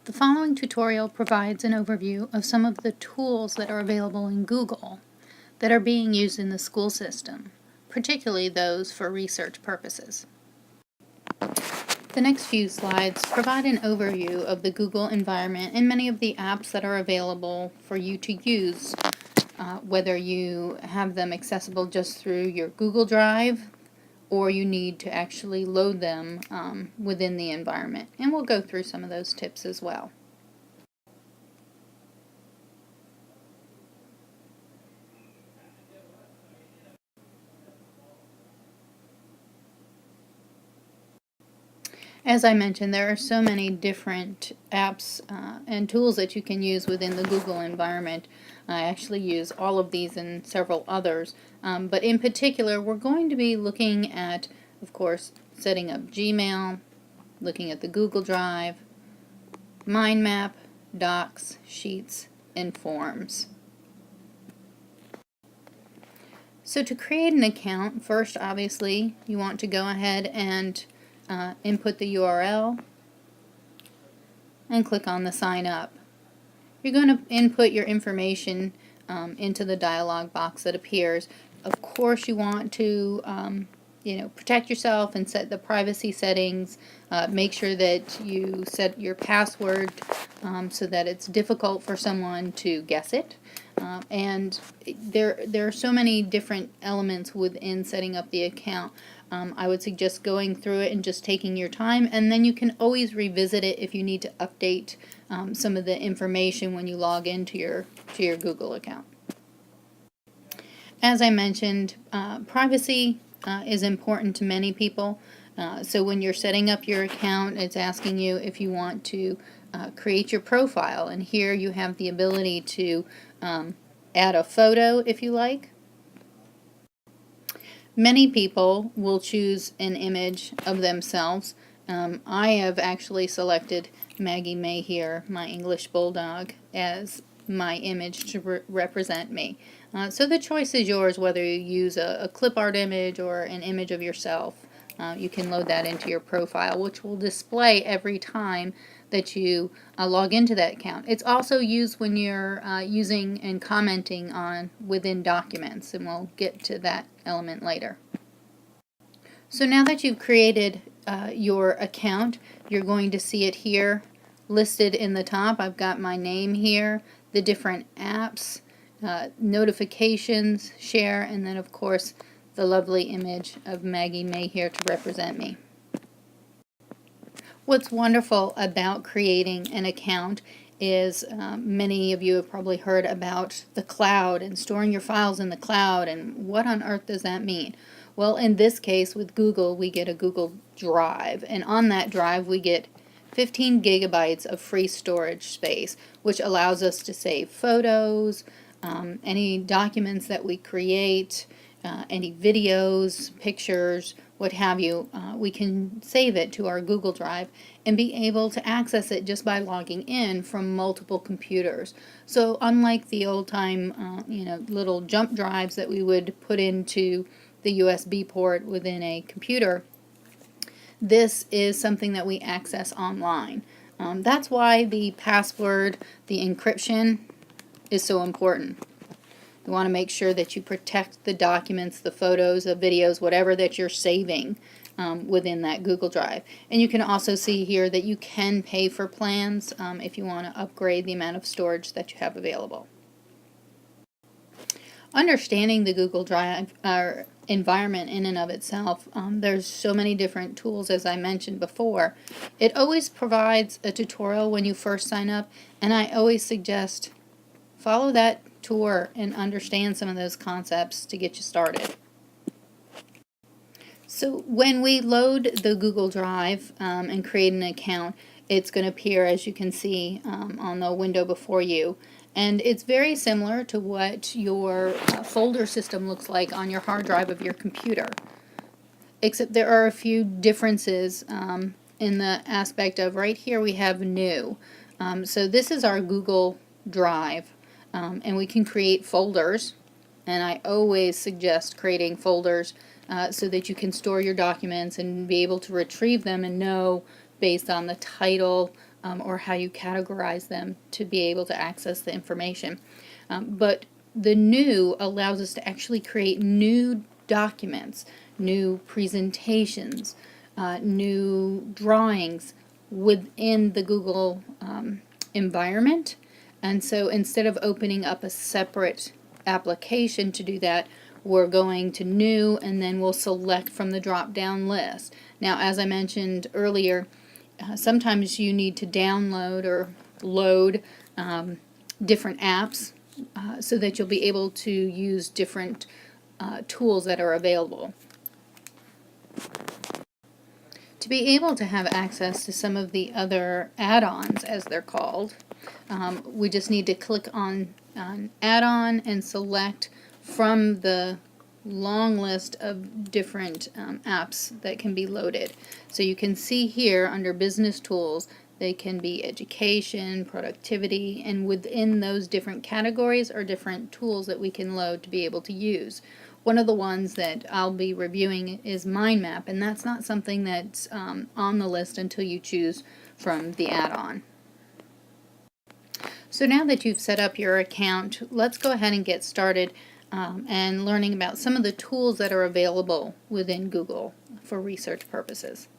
The following tutorial provides an overview of some of the tools that are available in Google that are being used in the school system, particularly those for research purposes. The next few slides provide an overview of the Google environment and many of the apps that are available for you to use, whether you have them accessible just through your Google Drive or you need to actually load them within the environment. And we'll go through some of those tips as well. As I mentioned, there are so many different apps and tools that you can use within the Google environment. I actually use all of these and several others, but in particular we're going to be looking at, of course, setting up Gmail, looking at the Google Drive, Mind Map, Docs, Sheets, and Forms. So to create an account, first obviously you want to go ahead and input the URL and click on the sign up. You're going to input your information into the dialog box that appears. Of course you want to protect yourself and set the privacy settings. Make sure that you set your password so that it's difficult for someone to guess it. And there are so many different elements within setting up the account. I would suggest going through it and just taking your time, and then you can always revisit it if you need to update some of the information when you log into your Google account. As I mentioned, privacy is important to many people. So when you're setting up your account, it's asking you if you want to create your profile, and here you have the ability to add a photo if you like. Many people will choose an image of themselves. I have actually selected Maggie May here, my English Bulldog, as my image to represent me. So the choice is yours whether you use a clip art image or an image of yourself. You can load that into your profile, which will display every time that you log into that account. It's also used when you're using and commenting on within documents, and we'll get to that element later. So now that you've created your account, you're going to see it here listed in the top. I've got my name here, the different apps, notifications, share, and then of course the lovely image of Maggie May here to represent me. What's wonderful about creating an account is many of you have probably heard about the cloud and storing your files in the cloud, and what on earth does that mean? Well, in this case with Google, we get a Google Drive, and on that drive we get 15 gigabytes of free storage space, which allows us to save photos, any documents that we create, any videos, pictures, what have you. We can save it to our Google Drive and be able to access it just by logging in from multiple computers. So unlike the old time little jump drives that we would put into the USB port within a computer, this is something that we access online. That's why the password, the encryption, is so important. You want to make sure that you protect the documents, the photos, the videos, whatever that you're saving within that Google Drive. And you can also see here that you can pay for plans if you want to upgrade the amount of storage that you have available. Understanding the Google Drive environment in and of itself, there's so many different tools, as I mentioned before. It always provides a tutorial when you first sign up, and I always suggest follow that tour and understand some of those concepts to get you started. So when we load the Google Drive and create an account, it's going to appear, as you can see, on the window before you. And it's very similar to what your folder system looks like on your hard drive of your computer. Except there are a few differences in the aspect of right here we have new. So this is our Google Drive. And we can create folders, and I always suggest creating folders so that you can store your documents and be able to retrieve them and know based on the title or how you categorize them to be able to access the information. But the new allows us to actually create new documents, new presentations, new drawings within the Google environment. And so instead of opening up a separate application to do that, we're going to new, and then we'll select from the drop-down list. Now, as I mentioned earlier, sometimes you need to download or load different apps so that you'll be able to use different tools that are available. To be able to have access to some of the other add-ons, as they're called, we just need to click on add-on and select from the long list of different apps that can be loaded. So you can see here under business tools, they can be education, productivity, and within those different categories are different tools that we can load to be able to use. One of the ones that I'll be reviewing is Mind Map, and that's not something that's on the list until you choose from the add-on. So now that you've set up your account, let's go ahead and get started and learning about some of the tools that are available within Google for research purposes.